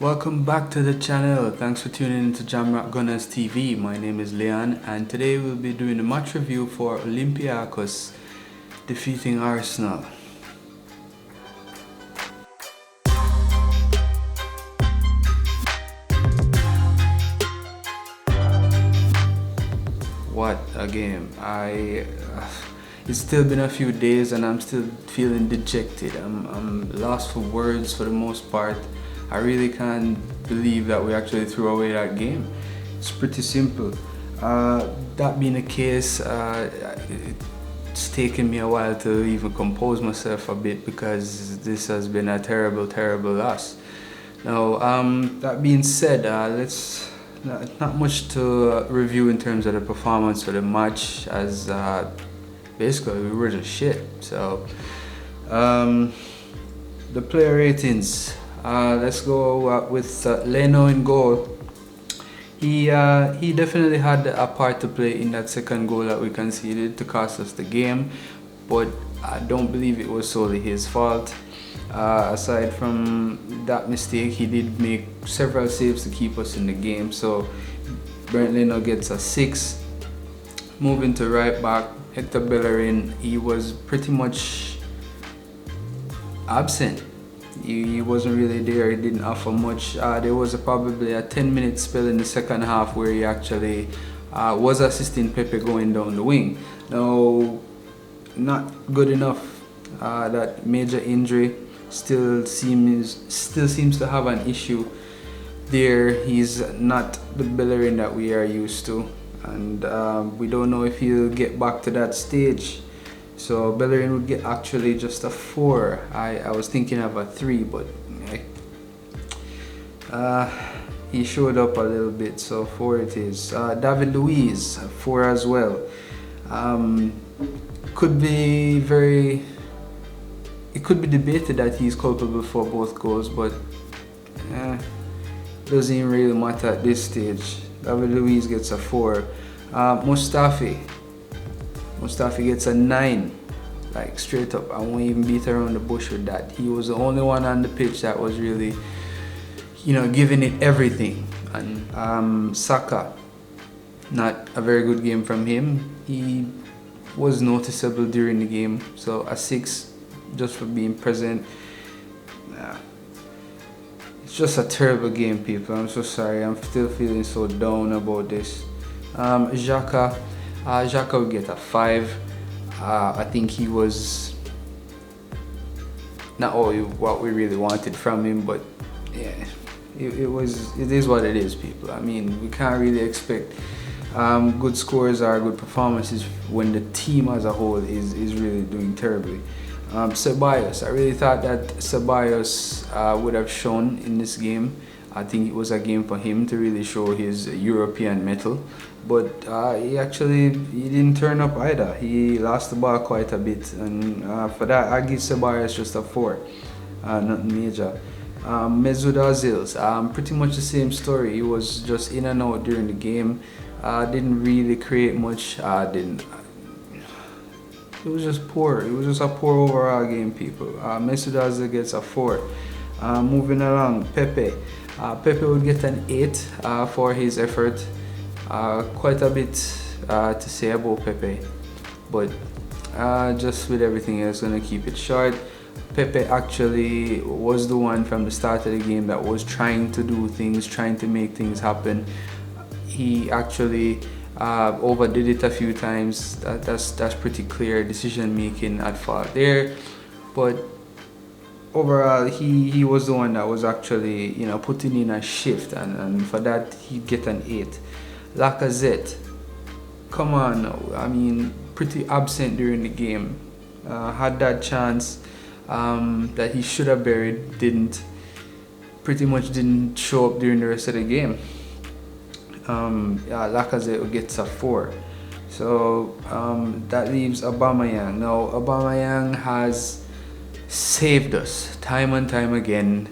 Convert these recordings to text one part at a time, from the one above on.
Welcome back to the channel. Thanks for tuning into JamRock Gunners TV. My name is Leon and today we'll be doing a match review for Olympiacos defeating Arsenal. What a game. It's still been a few days and I'm still feeling dejected. I'm lost for words for the most part. I really can't believe that we actually threw away that game. It's pretty simple. That being the case, it's taken me a while to even compose myself a bit because this has been a terrible loss. Now, that being said, let's not much to review in terms of the performance for the match, as basically we were just shit. So, the player ratings. Let's go with Leno in goal. He definitely had a part to play in that second goal that we conceded to cost us the game, but I don't believe it was solely his fault. Aside from that mistake, he did make several saves to keep us in the game. So Brent Leno gets a 6. Moving to right back, Hector Bellerin, he was pretty much absent. He wasn't really there, he didn't offer much. There was probably a 10-minute spell in the second half where he actually was assisting Pepe going down the wing. Now, not good enough. That major injury still seems to have an issue there. He's not the Bellerin that we are used to, and we don't know if he'll get back to that stage. So Bellerin would get actually just a 4. I was thinking of a 3, but he showed up a little bit, so 4 it is. David Luiz, 4 as well. It could be debated that he's culpable for both goals, but doesn't even really matter at this stage. David Luiz gets a 4. Mustafi gets a 9, like straight up. I won't even beat around the bush with that. He was the only one on the pitch that was really, giving it everything. And Saka, not a very good game from him. He was noticeable during the game, so a 6 just for being present. It's just a terrible game, people. I'm so sorry. I'm still feeling so down about this. Xhaka would get a 5. I think he was not what we really wanted from him, but yeah, it is what it is, people. I mean, we can't really expect good scores or good performances when the team as a whole is really doing terribly. Ceballos, I really thought that Ceballos would have shown in this game. I think it was a game for him to really show his European mettle, but he didn't turn up either. He lost the ball quite a bit, and for that I give Ceballos just a 4, nothing major. Mesut Ozil, pretty much the same story. He was just in and out during the game, didn't really create much. It was just poor. It was just a poor overall game, people. Mesut Ozil gets a 4. Moving along, Pepe. Pepe would get an 8 for his effort. Quite a bit to say about Pepe, but just with everything else, gonna keep it short. Pepe actually was the one from the start of the game that was trying to do things, trying to make things happen. He actually overdid it a few times. That's pretty clear. Decision making at fault there, but overall, he was the one that was actually, putting in a shift, and for that he'd get an 8. Lacazette, come on now. I mean, pretty absent during the game. Had that chance that he should have buried, didn't. Pretty much didn't show up during the rest of the game. Lacazette gets a 4. So that leaves Aubameyang. Now Aubameyang has saved us time and time again.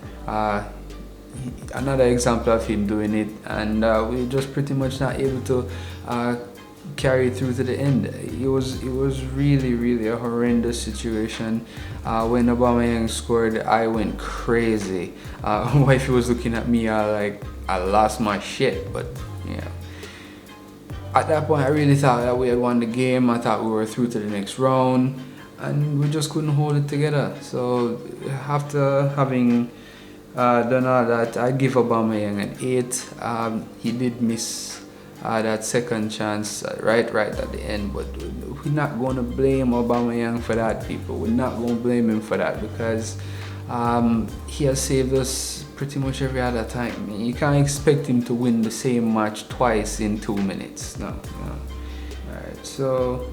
Another example of him doing it, and we're just pretty much not able to carry through to the end. It was really a horrendous situation. When Aubameyang scored, I went crazy. Wifey was looking at me, I lost my shit. But yeah, at that point I really thought that we had won the game. I thought we were through to the next round, and we just couldn't hold it together. So after having done all that, I'd give Aubameyang an 8. He did miss that second chance right at the end, but we're not going to blame Aubameyang for that, people. We're not going to blame him for that, because he has saved us pretty much every other time. I mean, you can't expect him to win the same match twice in 2 minutes. No. Alright, so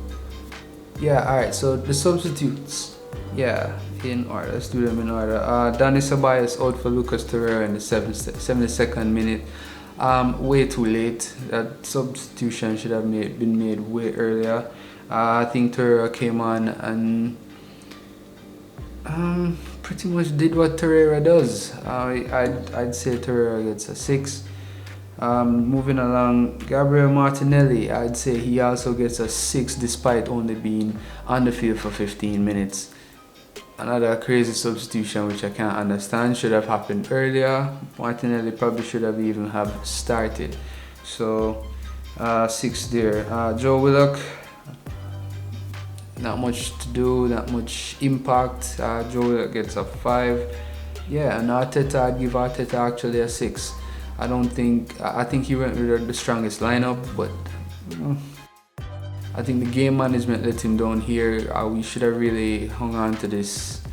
yeah, alright, so the substitutes. Yeah, in order. Let's do them in order. Dani Ceballos out for Lucas Torreira in the 72nd minute. Way too late. That substitution should have been made way earlier. I think Torreira came on and pretty much did what Torreira does. I'd say Torreira gets a 6. Moving along, Gabrielle Martinelli, I'd say he also gets a 6 despite only being on the field for 15 minutes. Another crazy substitution which I can't understand. Should have happened earlier. Martinelli probably should have even have started. So 6 there. Joe Willock, not much to do, not much impact. Joe Willock gets a 5. Yeah, and Arteta, I'd give Arteta actually a 6. I think he went with the strongest lineup, but I think the game management let him down here. We should have really hung on to this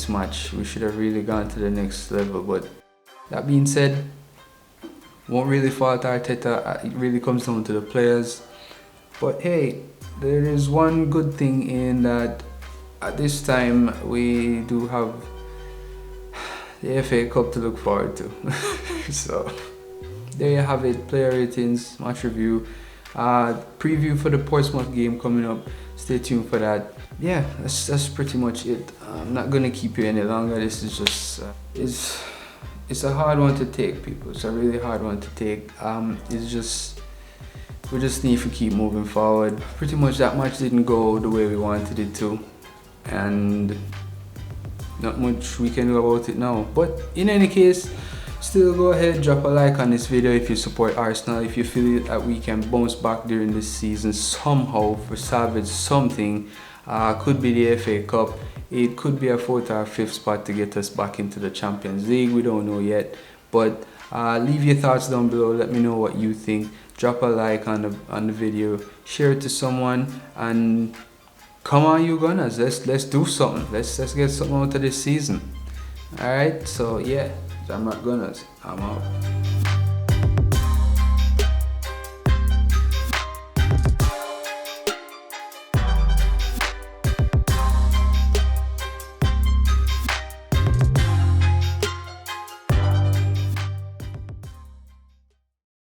match. We should have really gone to the next level. But that being said, won't really fault Arteta. It really comes down to the players. But hey, there is one good thing in that at this time we do have the FA Cup to look forward to. So there you have it. Player ratings, match review. Preview for the Portsmouth game coming up. Stay tuned for that. Yeah, that's pretty much it. I'm not gonna keep you any longer. This is just it's a hard one to take, people. It's a really hard one to take. We just need to keep moving forward. Pretty much that match didn't go the way we wanted it to, and not much we can do about it now. But in any case, still go ahead, drop a like on this video if you support Arsenal. If you feel that we can bounce back during this season somehow for salvage something, could be the FA Cup, it could be a 4th or 5th spot to get us back into the Champions League. We don't know yet, but leave your thoughts down below. Let me know what you think. Drop a like on the video, share it to someone, and come on, you Gunners, let's do something. Let's get something out of this season. Alright, so yeah, JamRock Gunners, I'm out.